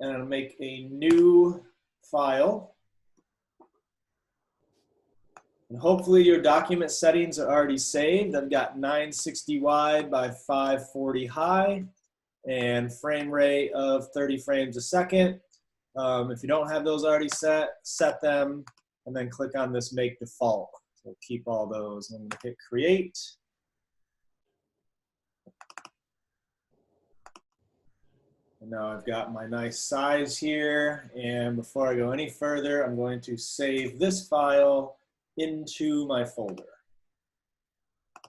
and I'm gonna make a new file. And hopefully your document settings are already saved. I've got 960 wide by 540 high and frame rate of 30 frames a second. If you don't have those already set them, and then click on this make default. So keep all those. I'm gonna hit create. And now I've got my nice size here. And before I go any further, I'm going to save this file into my folder.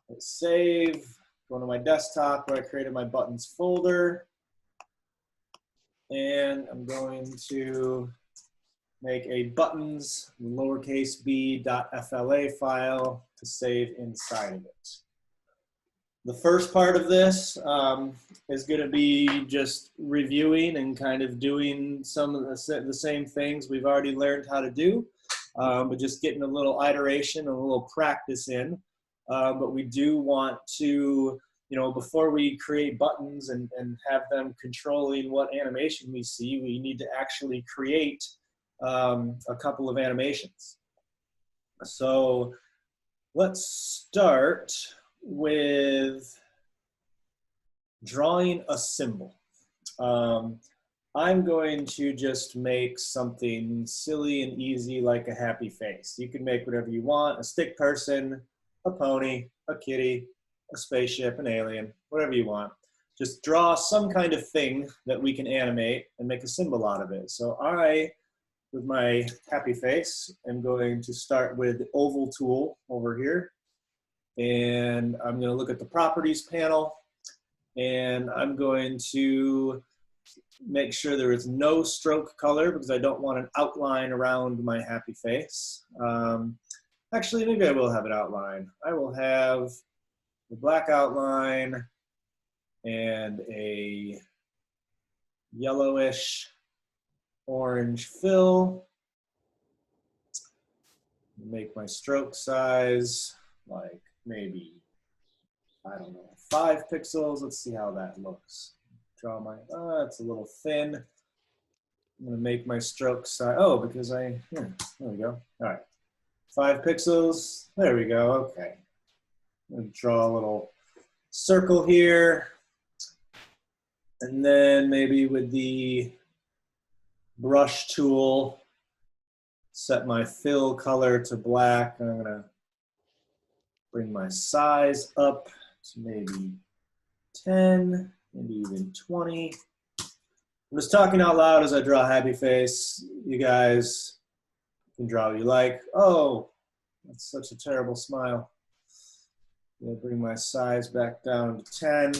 Hit save, go to my desktop where I created my buttons folder. And I'm going to make a buttons lowercase b.fla file to save inside of it. The first part of this is going to be just reviewing and kind of doing some of the same things we've already learned how to do, but just getting a little iteration, a little practice in. But we do want to, you know, before we create buttons and have them controlling what animation we see, we need to actually create a couple of animations. So let's start with drawing a symbol. I'm going to just make something silly and easy like a happy face. You can make whatever you want, a stick person, a pony, a kitty, a spaceship, an alien, whatever you want. Just draw some kind of thing that we can animate and make a symbol out of it. So I, with my happy face, am going to start with the oval tool over here. And I'm going to look at the properties panel, and I'm going to make sure there is no stroke color because I don't want an outline around my happy face. Actually, maybe I will have an outline. I will have a black outline and a yellowish orange fill. Make my stroke size like maybe, I don't know, 5 pixels. Let's see how that looks. Draw my, it's a little thin. I'm gonna make my stroke size, oh, because there we go. All right, 5 pixels, there we go, okay. I'm gonna draw a little circle here. And then maybe with the brush tool, set my fill color to black. I'm gonna bring my size up to maybe 10, maybe even 20. I'm just talking out loud as I draw a happy face. You guys can draw what you like. Oh, that's such a terrible smile. I'm gonna bring my size back down to 10.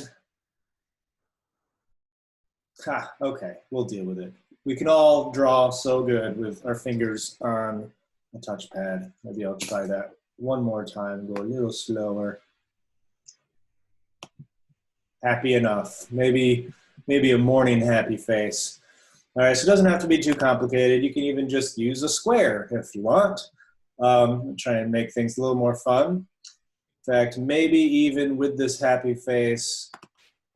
Ha, okay, we'll deal with it. We can all draw so good with our fingers on a touchpad. Maybe I'll try that one more time, go a little slower. Happy enough. Maybe a morning happy face. All right, so it doesn't have to be too complicated. You can even just use a square if you want. Try and make things a little more fun. In fact, maybe even with this happy face,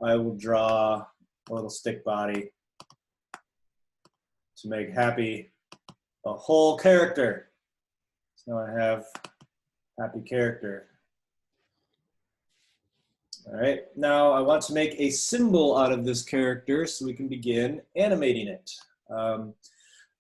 I will draw a little stick body to make happy a whole character. So I have happy character. All right, now I want to make a symbol out of this character so we can begin animating it.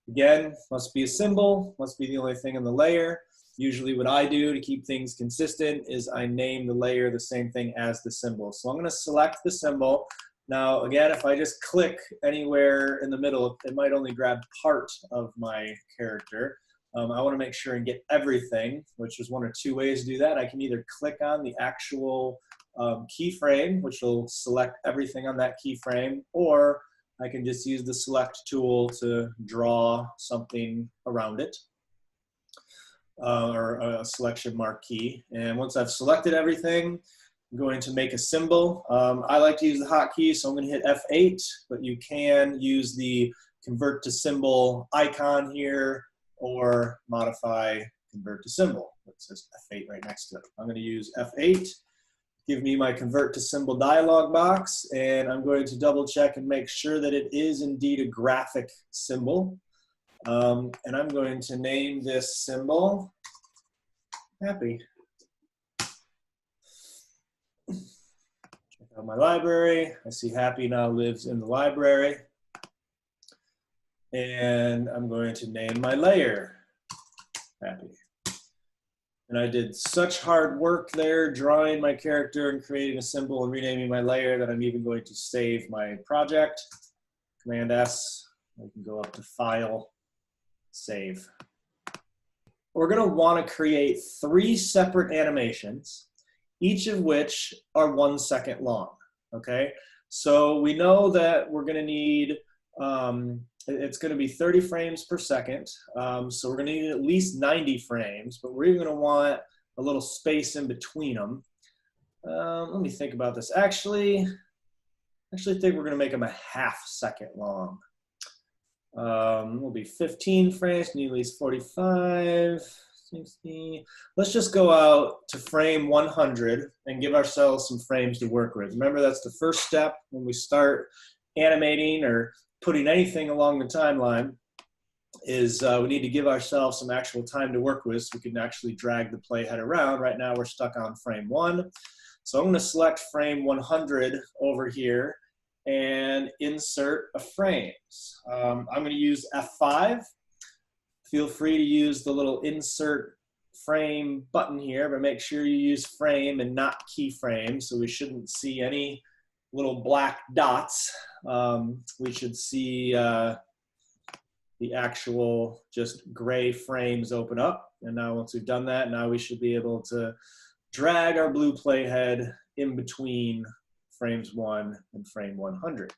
Again, must be a symbol, must be the only thing in the layer. Usually what I do to keep things consistent is I name the layer the same thing as the symbol. So I'm gonna select the symbol. Now, again, if I just click anywhere in the middle, it might only grab part of my character. I want to make sure and get everything, which is one or two ways to do that. I can either click on the actual keyframe, which will select everything on that keyframe, or I can just use the select tool to draw something around it, or a selection mark key. And once I've selected everything, I'm going to make a symbol. I like to use the hotkey, so I'm going to hit F8, but you can use the convert to symbol icon here, or modify convert to symbol. It says F8 right next to it. I'm going to use F8 give me my convert to symbol dialog box, and I'm going to double check and make sure that it is indeed a graphic symbol. And I'm going to name this symbol happy. Check out my library. I see happy now lives in the library. And I'm going to name my layer happy. And I did such hard work there drawing my character and creating a symbol and renaming my layer that I'm even going to save my project. Command S, I can go up to File, Save. We're going to want to create 3 separate animations, each of which are 1 second long, okay? So we know that we're going to need, it's going to be 30 frames per second, so we're going to need at least 90 frames, but we're even going to want a little space in between them. Let me think about this. Actually, I think we're going to make them a ½ second long. Will be 15 frames, need at least 45, 60. Let's just go out to frame 100 and give ourselves some frames to work with. Remember, that's the first step when we start animating or putting anything along the timeline, is we need to give ourselves some actual time to work with so we can actually drag the playhead around. Right now we're stuck on frame 1. So I'm going to select frame 100 over here and insert a frames. I'm going to use F5. Feel free to use the little insert frame button here, but make sure you use frame and not keyframe, so we shouldn't see any little black dots. We should see the actual just gray frames open up. And now once we've done that, now we should be able to drag our blue playhead in between frames 1 and frame 100.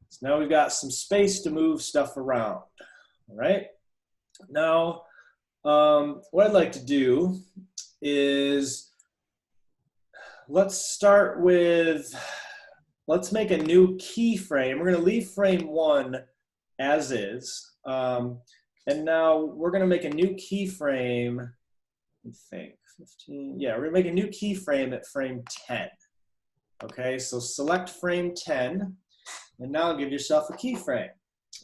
So now we've got some space to move stuff around, all right? Now, what I'd like to do is let's make a new keyframe. We're going to leave frame 1 as is. And now we're going to make a new keyframe, I think, 15. Yeah, we're going to make a new keyframe at frame 10. Okay, so select frame 10, and now give yourself a keyframe.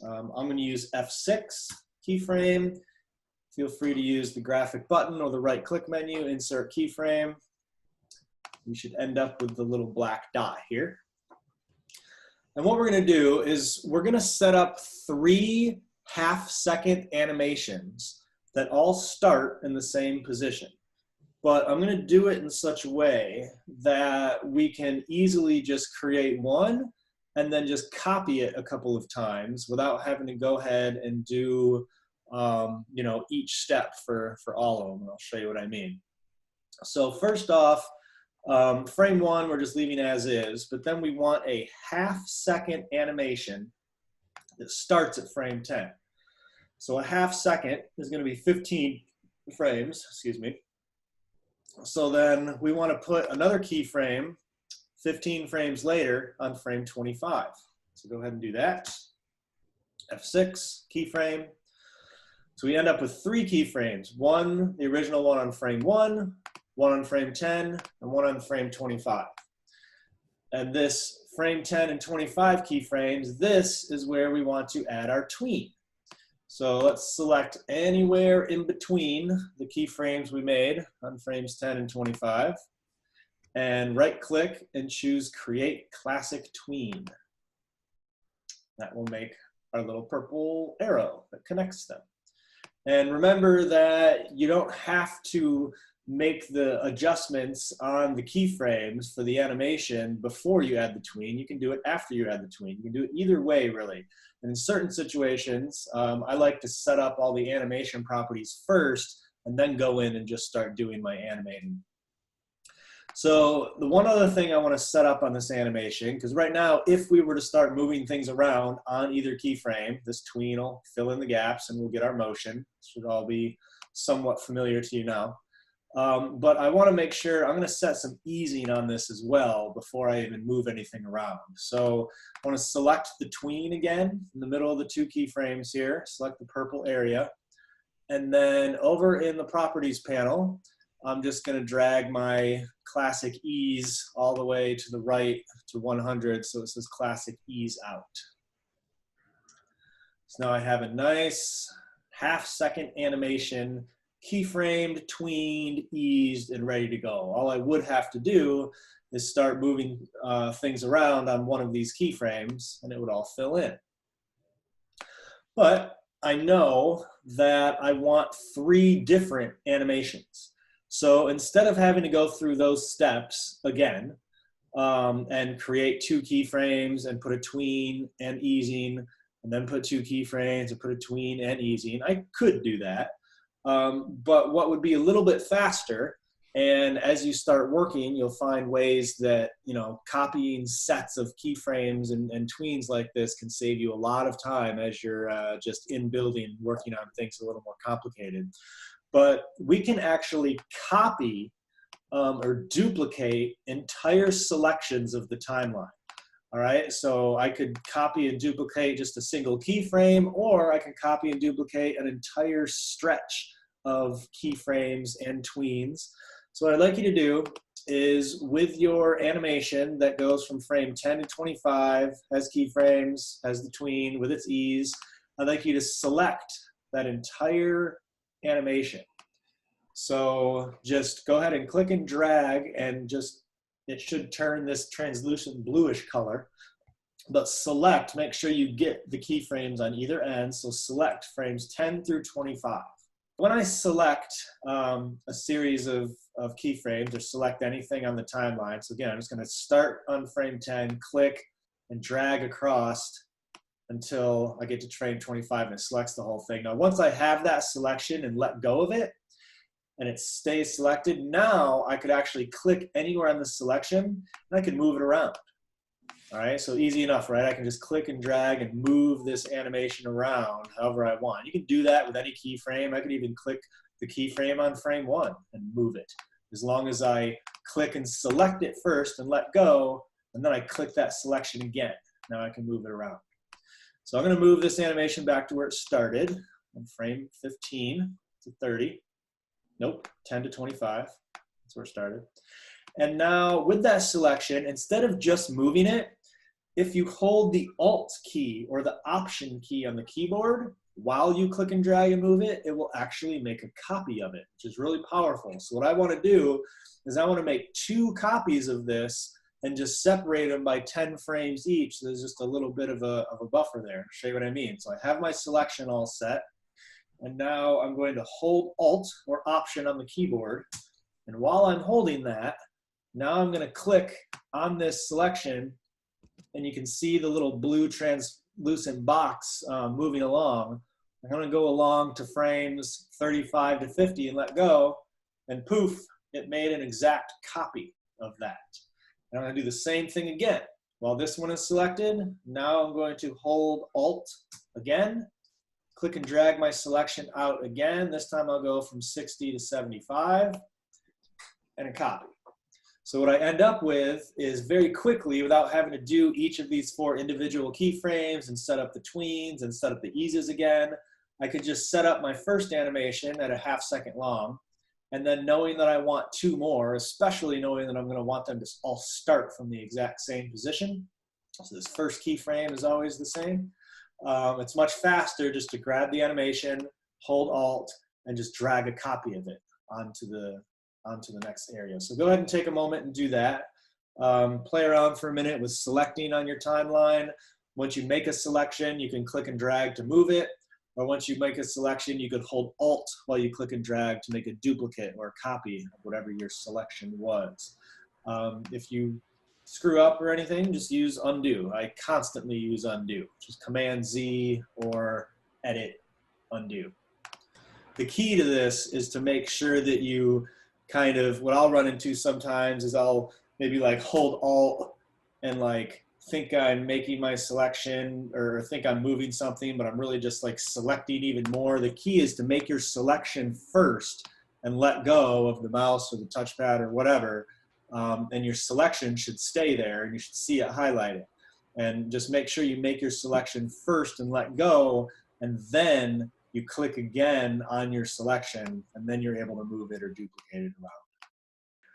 I'm going to use F6 keyframe. Feel free to use the graphic button or the right-click menu, insert keyframe. We should end up with the little black dot here. And what we're going to do is we're going to set up 3 half-second animations that all start in the same position. But I'm going to do it in such a way that we can easily just create one and then just copy it a couple of times without having to go ahead and do you know, each step for all of them. And I'll show you what I mean. So first off, frame 1 we're just leaving as is, but then we want a half-second animation that starts at frame 10. So a half second is going to be 15 frames, excuse me. So then we want to put another keyframe 15 frames later on frame 25. So go ahead and do that. F6 keyframe. So we end up with 3 keyframes. One, the original one on frame 1, one on frame 10, and one on frame 25. And this frame 10 and 25 keyframes, this is where we want to add our tween. So let's select anywhere in between the keyframes we made on frames 10 and 25, and right-click and choose Create Classic Tween. That will make our little purple arrow that connects them. And remember that you don't have to make the adjustments on the keyframes for the animation before you add the tween. You can do it after you add the tween. You can do it either way, really. And in certain situations, I like to set up all the animation properties first and then go in and just start doing my animating. So the one other thing I want to set up on this animation, because right now, if we were to start moving things around on either keyframe, this tween will fill in the gaps and we'll get our motion. This should all be somewhat familiar to you now. But I want to make sure, I'm going to set some easing on this as well before I even move anything around. So I want to select the tween again in the middle of the 2 keyframes here, select the purple area. And then over in the properties panel, I'm just going to drag my classic ease all the way to the right to 100, so it says classic ease out. So now I have a nice half-second animation, keyframed, tweened, eased, and ready to go. All I would have to do is start moving things around on one of these keyframes, and it would all fill in. But I know that I want 3 different animations. So instead of having to go through those steps again and create 2 keyframes and put a tween and easing, and then put 2 keyframes and put a tween and easing, I could do that. But what would be a little bit faster, and as you start working, you'll find ways that, you know, copying sets of keyframes and tweens like this can save you a lot of time as you're just in building, working on things a little more complicated. But we can actually copy or duplicate entire selections of the timeline. All right, so I could copy and duplicate just a single keyframe, or I can copy and duplicate an entire stretch of keyframes and tweens. So what I'd like you to do is, with your animation that goes from frame 10 to 25, has keyframes, has the tween with its ease, I'd like you to select that entire animation. So just go ahead and click and drag, and just, it should turn this translucent bluish color. But select, make sure you get the keyframes on either end. So select frames 10 through 25. When I select a series of keyframes, or select anything on the timeline, so again, I'm just going to start on frame 10, click, and drag across until I get to frame 25, and it selects the whole thing. Now, once I have that selection and let go of it, and it stays selected, now I could actually click anywhere on the selection, and I can move it around. All right, so easy enough, right? I can just click and drag and move this animation around however I want. You can do that with any keyframe. I could even click the keyframe on frame 1 and move it, as long as I click and select it first and let go, and then I click that selection again. Now I can move it around. So I'm going to move this animation back to where it started, on frame 15 to 30. Nope, 10 to 25. That's where it started. And now with that selection, instead of just moving it, if you hold the Alt key or the Option key on the keyboard while you click and drag and move it, it will actually make a copy of it, which is really powerful. So what I want to do is I want to make 2 copies of this and just separate them by 10 frames each. So there's just a little bit of a buffer there. I'll show you what I mean. So I have my selection all set. And now I'm going to hold Alt or Option on the keyboard. And while I'm holding that, now I'm going to click on this selection, and you can see the little blue translucent box moving along. I'm going to go along to frames 35 to 50 and let go, and poof, it made an exact copy of that. And I'm going to do the same thing again. While this one is selected, now I'm going to hold Alt again, click and drag my selection out again. This time I'll go from 60 to 75, and a copy. So what I end up with is, very quickly, without having to do each of these 4 individual keyframes and set up the tweens and set up the eases again, I could just set up my first animation at a ½ second long, and then knowing that I want 2 more, especially knowing that I'm going to want them to all start from the exact same position. So this first keyframe is always the same. It's much faster just to grab the animation, hold Alt, and just drag a copy of it onto the next area. So go ahead and take a moment and do that. Play around for a minute with selecting on your timeline. Once you make a selection, you can click and drag to move it. Or once you make a selection, you could hold Alt while you click and drag to make a duplicate or a copy of whatever your selection was. If you screw up or anything, just use undo. I constantly use undo. Just Command Z or Edit Undo. The key to this is to make sure that you kind of, what I'll run into sometimes is I'll maybe like hold Alt and like think I'm making my selection or think I'm moving something, but I'm really just like selecting even more. The key is to make your selection first and let go of the mouse or the touchpad or whatever, and your selection should stay there and you should see it highlighted. And just make sure you make your selection first and let go, and then you click again on your selection, and then you're able to move it or duplicate it around.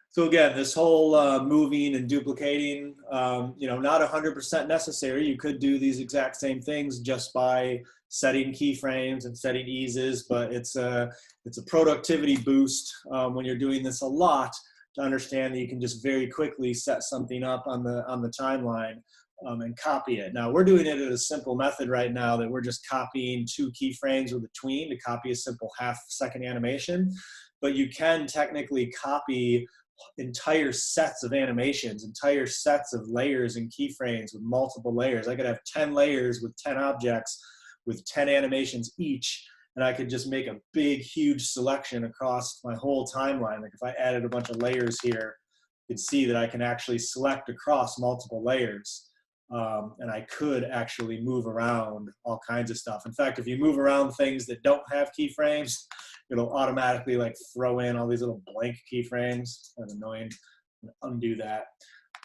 So again, this whole moving and duplicating, not 100% necessary. You could do these exact same things just by setting keyframes and setting eases, but it's a productivity boost when you're doing this a lot, to understand that you can just very quickly set something up on the timeline and copy it. Now we're doing it in a simple method right now that we're just copying 2 keyframes with a tween to copy a simple half-second animation, but you can technically copy entire sets of animations, entire sets of layers and keyframes with multiple layers. I could have 10 layers with 10 objects with 10 animations each, and I could just make a big, huge selection across my whole timeline. Like if I added a bunch of layers here, you can see that I can actually select across multiple layers. And I could actually move around all kinds of stuff. In fact, if you move around things that don't have keyframes, it'll automatically like throw in all these little blank keyframes. Kind of annoying. Undo that.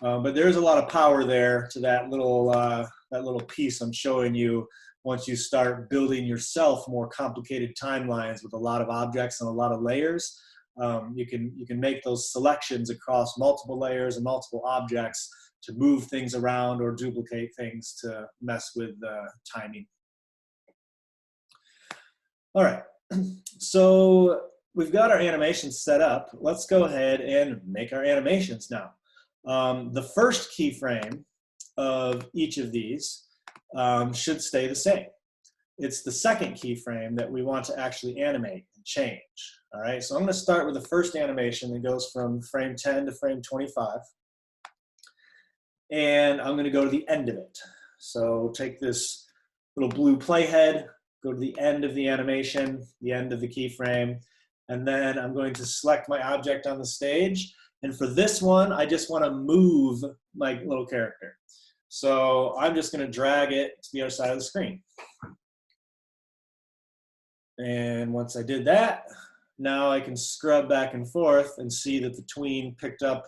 But there's a lot of power there to that little piece I'm showing you. Once you start building yourself more complicated timelines with a lot of objects and a lot of layers, you can make those selections across multiple layers and multiple objects to move things around or duplicate things to mess with timing. All right, so we've got our animations set up. Let's go ahead and make our animations now. The first keyframe of each of these should stay the same. It's the second keyframe that we want to actually animate and change. All right, so I'm going to start with the first animation that goes from frame 10 to frame 25. And I'm going to go to the end of it. So take this little blue playhead, go to the end of the animation, the end of the keyframe, and then I'm going to select my object on the stage. And for this one, I just want to move my little character. So I'm just going to drag it to the other side of the screen. And once I did that, now I can scrub back and forth and see that the tween picked up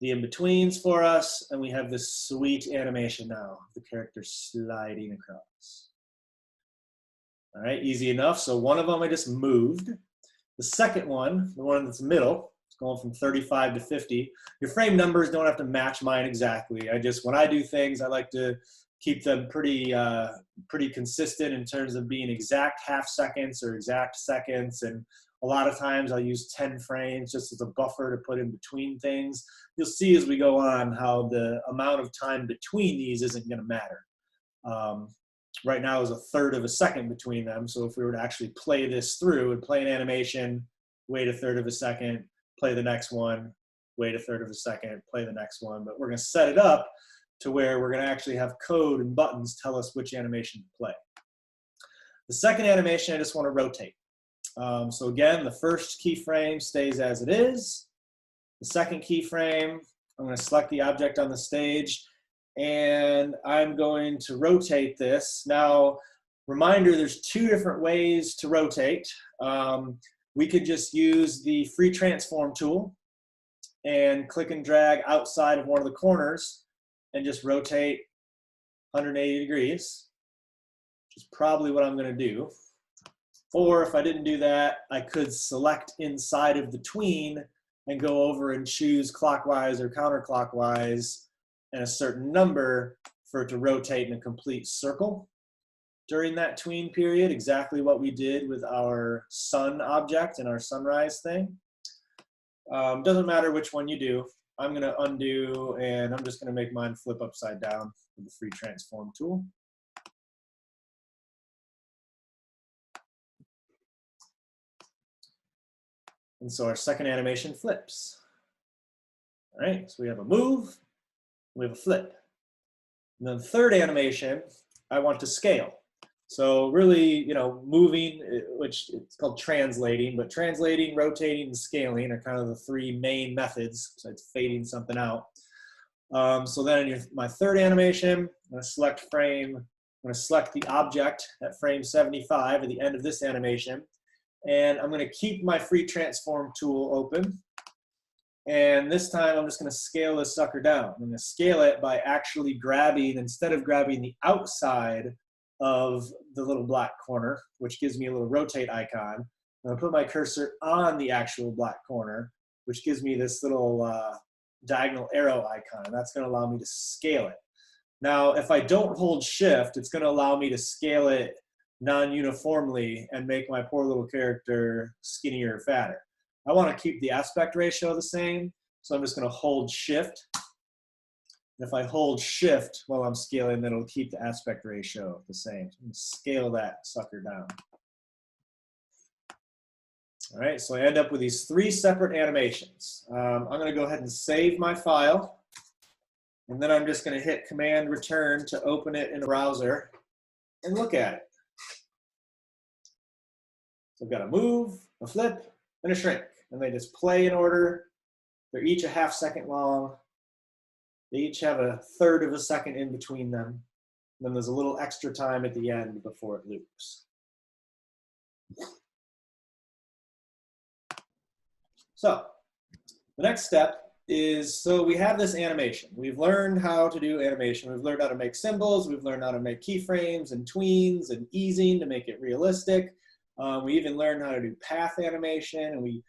the in-betweens for us, and we have this sweet animation now, the character sliding across. All right, easy enough. So one of them I just moved. The second one, the one that's middle, it's going from 35 to 50. Your frame numbers don't have to match mine exactly. When I do things, I like to keep them pretty consistent in terms of being exact half seconds or exact seconds, and a lot of times I'll use 10 frames just as a buffer to put in between things. You'll see as we go on how the amount of time between these isn't going to matter. Right now is 1/3 of a second between them, so if we were to actually play this through and play an animation, wait 1/3 of a second, play the next one, wait 1/3 of a second, play the next one, but we're going to set it up to where we're going to actually have code and buttons tell us which animation to play. The second animation I just want to rotate. So again, the first keyframe stays as it is. The second keyframe, I'm going to select the object on the stage, and I'm going to rotate this. Now, reminder, there's 2 different ways to rotate. We could just use the free transform tool and click and drag outside of one of the corners and just rotate 180 degrees, which is probably what I'm going to do. Or if I didn't do that, I could select inside of the tween and go over and choose clockwise or counterclockwise and a certain number for it to rotate in a complete circle during that tween period, exactly what we did with our sun object and our sunrise thing. Doesn't matter which one you do. I'm going to undo, and I'm just going to make mine flip upside down with the free transform tool. And so our second animation flips. All right, so we have a move, we have a flip. And then the third animation, I want to scale. So really, moving, which it's called translating, but translating, rotating, and scaling are kind of the 3 main methods, besides fading something out. So then in my third animation, I'm going to select frame, I'm going to select the object at frame 75 at the end of this animation. And I'm going to keep my free transform tool open. And this time I'm just going to scale this sucker down. I'm going to scale it by actually grabbing, instead of grabbing the outside of the little black corner, which gives me a little rotate icon. And I'll put my cursor on the actual black corner, which gives me this little diagonal arrow icon. And that's going to allow me to scale it. Now, if I don't hold shift, it's going to allow me to scale it non-uniformly and make my poor little character skinnier or fatter. I want to keep the aspect ratio the same, so I'm just going to hold shift. And if I hold shift while I'm scaling, then it'll keep the aspect ratio the same. So I'm going to scale that sucker down. All right, so I end up with these 3 separate animations. I'm going to go ahead and save my file. And then I'm just going to hit Command Return to open it in a browser and look at it. So I've got a move, a flip, and a shrink. And they just play in order. They're each a ½ second long. They each have a 1/3 of a second in between them. And then there's a little extra time at the end before it loops. So the next step is, so we have this animation. We've learned how to do animation. We've learned how to make symbols. We've learned how to make keyframes and tweens and easing to make it realistic. We even learned how to do path animation, and we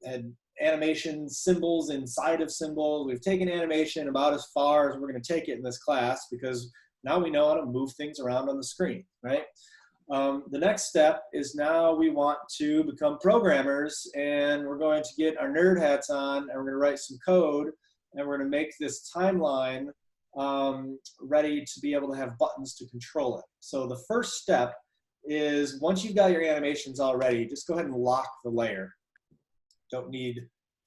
had animation symbols inside of symbols. We've taken animation about as far as we're going to take it in this class, because now we know how to move things around on the screen, right? The next step is now we want to become programmers, and we're going to get our nerd hats on, and we're going to write some code, and we're going to make this timeline ready to be able to have buttons to control it. So the first step is, once you've got your animations all ready, just go ahead and lock the layer. Don't need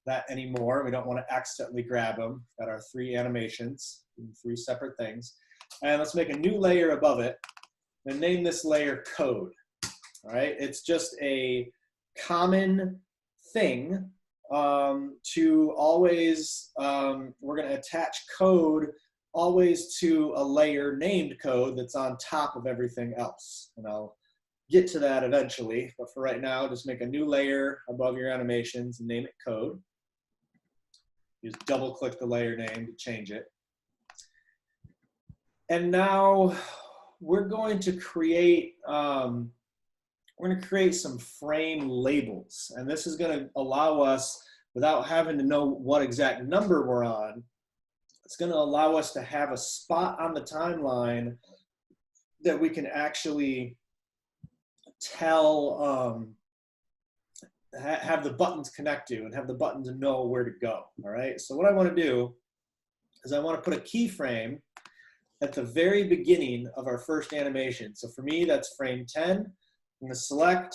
that anymore. We don't want to accidentally grab them. Got our 3 animations, 3 separate things. And let's make a new layer above it and name this layer code. All right, it's just a common thing to always, we're going to attach code always to a layer named code that's on top of everything else. And I'll get to that eventually, but for right now, just make a new layer above your animations and name it code. Just double click the layer name to change it. And now we're going to create some frame labels, and this is going to allow us, without having to know what exact number we're on, it's going to allow us to have a spot on the timeline that we can actually tell, have the buttons connect to, and have the button to know where to go. All right, so what I want to do is I want to put a keyframe at the very beginning of our first animation. So for me, that's frame 10. I'm going to select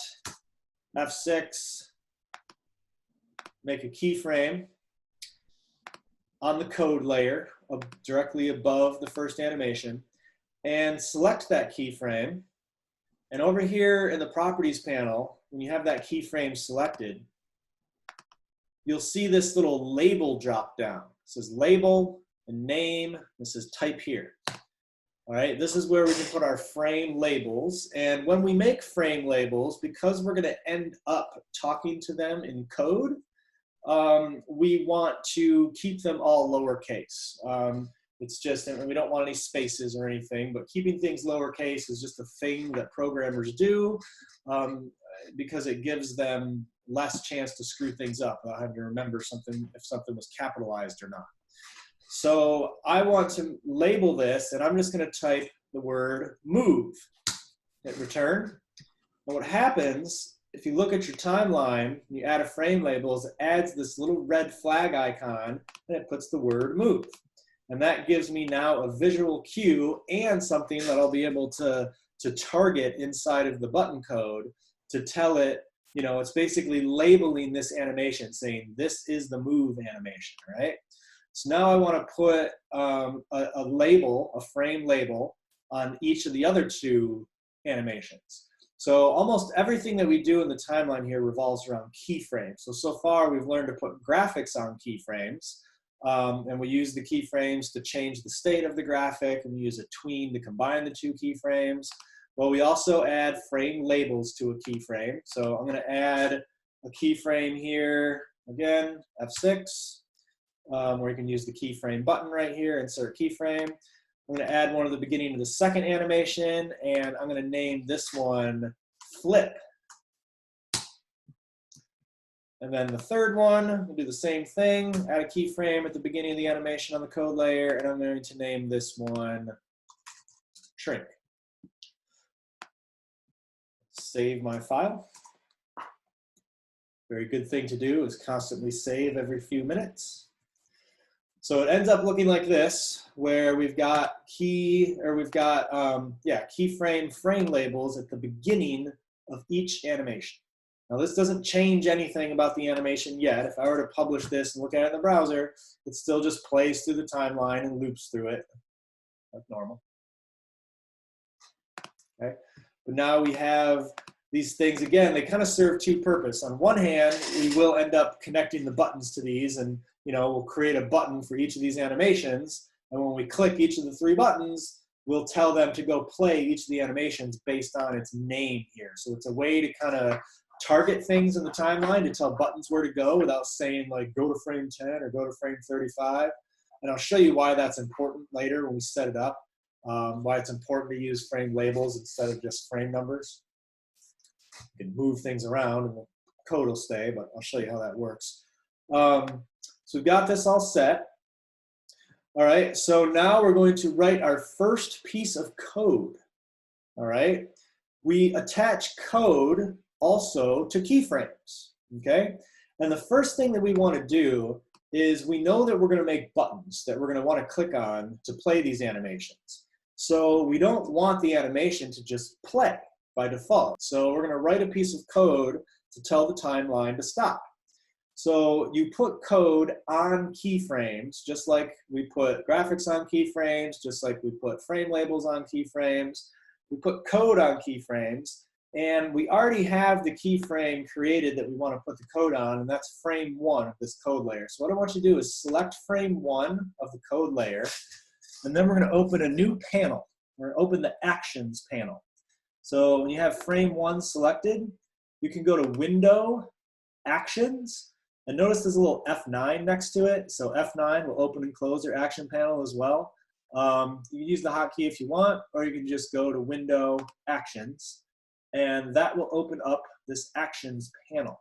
F6, make a keyframe on the code layer directly above the first animation, and select that keyframe. And over here in the properties panel, when you have that keyframe selected, you'll see this little label drop down. It says label and name. This is type here. All right, this is where we can put our frame labels. And when we make frame labels, because we're going to end up talking to them in code, we want to keep them all lowercase. It's just, and we don't want any spaces or anything, but keeping things lowercase is just a thing that programmers do because it gives them less chance to screw things up without having to remember something, if something was capitalized or not. So I want to label this, and I'm just going to type the word move. Hit return. And what happens, if you look at your timeline, and you add a frame label, is it adds this little red flag icon, and it puts the word move. And that gives me now a visual cue and something that I'll be able to target inside of the button code to tell it, you know, it's basically labeling this animation, saying this is the move animation, right? So now I want to put a label, a frame label, on each of the other 2 animations. So almost everything that we do in the timeline here revolves around keyframes. So far we've learned to put graphics on keyframes, and we use the keyframes to change the state of the graphic, and we use a tween to combine the 2 keyframes. Well, we also add frame labels to a keyframe. So I'm going to add a keyframe here, again, F6. Where you can use the keyframe button right here, insert keyframe. I'm going to add one at the beginning of the second animation, and I'm going to name this one flip. And then the third one, we'll do the same thing, add a keyframe at the beginning of the animation on the code layer, and I'm going to name this one shrink. Save my file. Very good thing to do is constantly save every few minutes. So it ends up looking like this, where we've got keyframe frame labels at the beginning of each animation. Now this doesn't change anything about the animation yet. If I were to publish this and look at it in the browser, it still just plays through the timeline and loops through it like normal. Okay, but now we have these things again. They kind of serve two purposes. On one hand, we will end up connecting the buttons to these, and we'll create a button for each of these animations. And when we click each of the three buttons, we'll tell them to go play each of the animations based on its name here. So it's a way to kind of target things in the timeline to tell buttons where to go without saying like go to frame 10 or go to frame 35. And I'll show you why that's important later when we set it up, why it's important to use frame labels instead of just frame numbers. You can move things around and the code will stay, but I'll show you how that works. So we've got this all set. All right, so now we're going to write our first piece of code. All right, we attach code also to keyframes, okay? And the first thing that we want to do is we know that we're going to make buttons that we're going to want to click on to play these animations. So we don't want the animation to just play by default. So we're going to write a piece of code to tell the timeline to stop. So you put code on keyframes, just like we put graphics on keyframes, just like we put frame labels on keyframes. We put code on keyframes, and we already have the keyframe created that we want to put the code on, and that's frame 1 of this code layer. So what I want you to do is select frame 1 of the code layer, and then we're going to open a new panel. We're going to open the Actions panel. So when you have frame 1 selected, you can go to Window, Actions, and notice there's a little F9 next to it. So F9 will open and close your action panel as well. You can use the hotkey if you want, or you can just go to Window, Actions, and that will open up this Actions panel.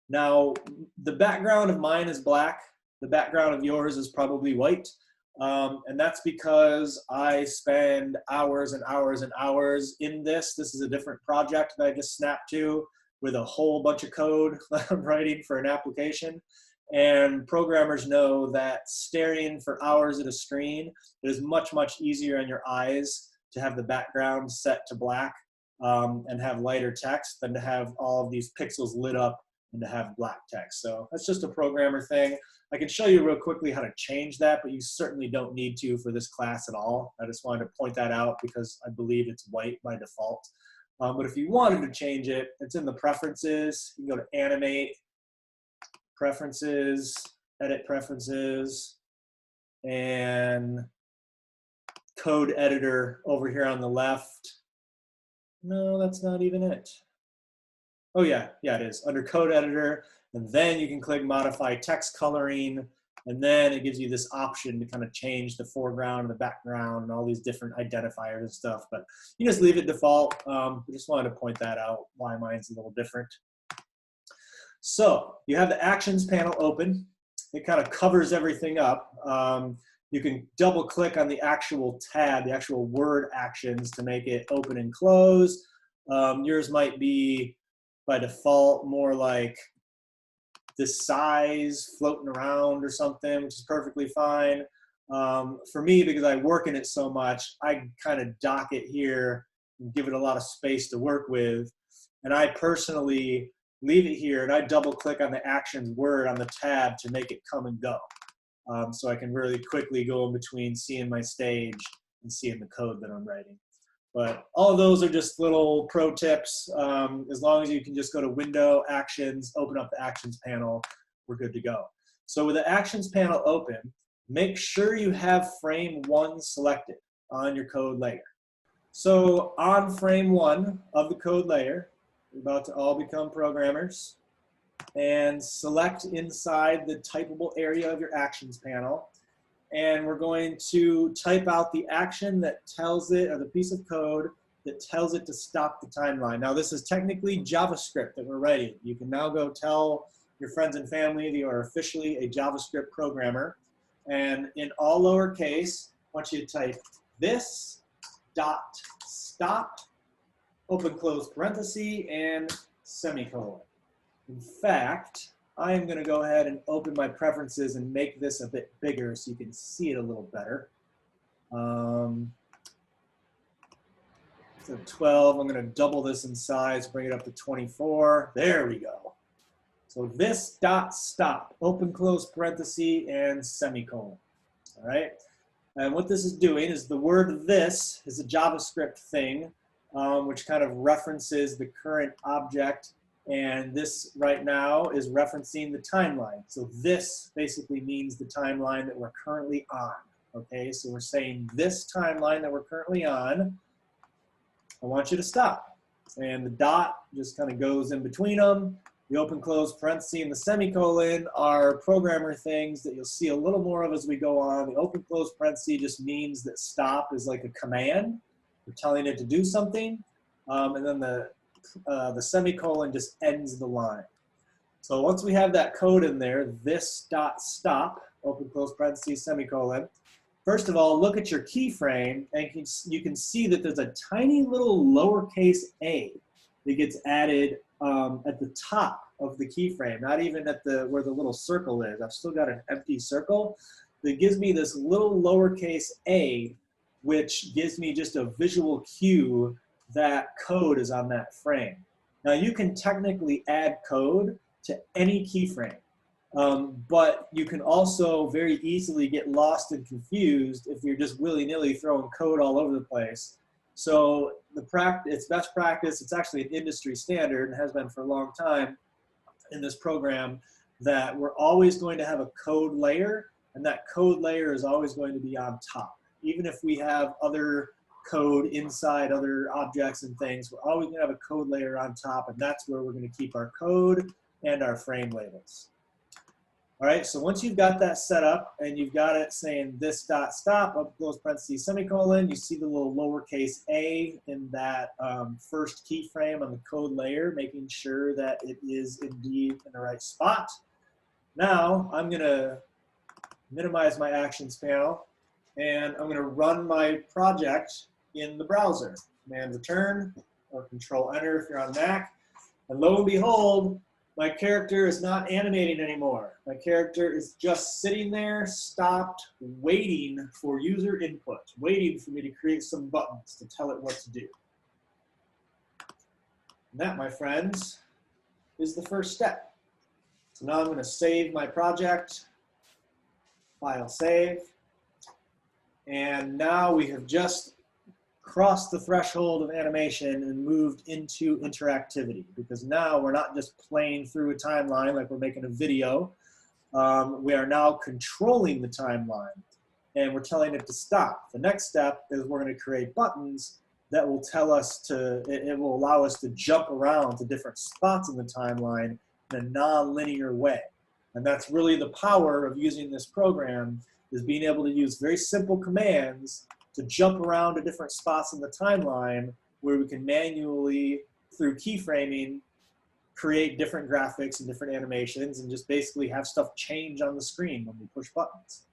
Now, the background of mine is black. The background of yours is probably white. And that's because I spend hours and hours and hours in this. This is a different project that I just snapped to with a whole bunch of code that I'm writing for an application. And programmers know that staring for hours at a screen, it is much, much easier on your eyes to have the background set to black and have lighter text than to have all of these pixels lit up and to have black text. So that's just a programmer thing. I can show you real quickly how to change that, but you certainly don't need to for this class at all. I just wanted to point that out because I believe it's white by default. But if you wanted to change it, it's in the preferences. You can go to Animate, Preferences, Edit Preferences, and Code Editor over here on the left. No, that's not even it. Oh yeah, it is. Under Code Editor, and then you can click Modify Text Coloring, and then it gives you this option to kind of change the foreground and the background and all these different identifiers and stuff. But you just leave it default. I just wanted to point that out, why mine's a little different. So you have the Actions panel open. It kind of covers everything up. You can double click on the actual tab, the actual word actions to make it open and close. Yours might be by default more like this size floating around or something, which is perfectly fine. For me, because I work in it so much, I kind of dock it here and give it a lot of space to work with. And I personally leave it here and I double click on the actions word on the tab to make it come and go. So I can really quickly go in between seeing my stage and seeing the code that I'm writing. But all of those are just little pro tips. As long as you can just go to Window, Actions, open up the Actions panel, we're good to go. So with the Actions panel open, make sure you have frame 1 selected on your code layer. So on frame 1 of the code layer, we're about to all become programmers, and select inside the typable area of your Actions panel and we're going to type out the action that tells it, or the piece of code that tells it to stop the timeline. Now this is technically JavaScript that we're writing. You can now go tell your friends and family that you are officially a JavaScript programmer. And in all lowercase, I want you to type this dot stop, open close parenthesis, and semicolon. In fact, I am going to go ahead and open my preferences and make this a bit bigger so you can see it a little better. So 12, I'm going to double this in size, bring it up to 24. There we go. So this dot stop, open close parenthesis, and semicolon. All right. And what this is doing is the word this is a JavaScript thing, which kind of references the current object. And this right now is referencing the timeline. So this basically means the timeline that we're currently on. Okay, so we're saying this timeline that we're currently on, I want you to stop. And the dot just kind of goes in between them. The open close parenthesis and the semicolon are programmer things that you'll see a little more of as we go on. The open close parenthesis just means that stop is like a command. We're telling it to do something. And then the semicolon just ends the line. So once we have that code in there, this dot stop, open close parenthesis, semicolon. First of all, look at your keyframe, and you can see that there's a tiny little lowercase a that gets added at the top of the keyframe, not even at where the little circle is. I've still got an empty circle that gives me this little lowercase a, which gives me just a visual cue that code is on that frame. Now you can technically add code to any keyframe, but you can also very easily get lost and confused if you're just willy-nilly throwing code all over the place. So it's best practice, it's actually an industry standard and has been for a long time in this program, that we're always going to have a code layer, and that code layer is always going to be on top. Even if we have other code inside other objects and things, we're always going to have a code layer on top, and that's where we're going to keep our code and our frame labels. All right, so once you've got that set up and you've got it saying this dot stop, open close parenthesis, semicolon, you see the little lowercase a in that first keyframe on the code layer, making sure that it is indeed in the right spot. Now I'm going to minimize my actions panel, and I'm going to run my project in the browser. Command return or Control Enter if you're on Mac. And lo and behold, my character is not animating anymore. My character is just sitting there, stopped, waiting for user input, waiting for me to create some buttons to tell it what to do. And that, my friends, is the first step. So now I'm going to save my project, file save, and now we have just crossed the threshold of animation and moved into interactivity, because now we're not just playing through a timeline like we're making a video. We are now controlling the timeline, and we're telling it to stop. The next step is we're going to create buttons that will tell us it will allow us to jump around to different spots in the timeline in a non-linear way. And that's really the power of using this program, is being able to use very simple commands to jump around to different spots in the timeline where we can manually, through keyframing, create different graphics and different animations and just basically have stuff change on the screen when we push buttons.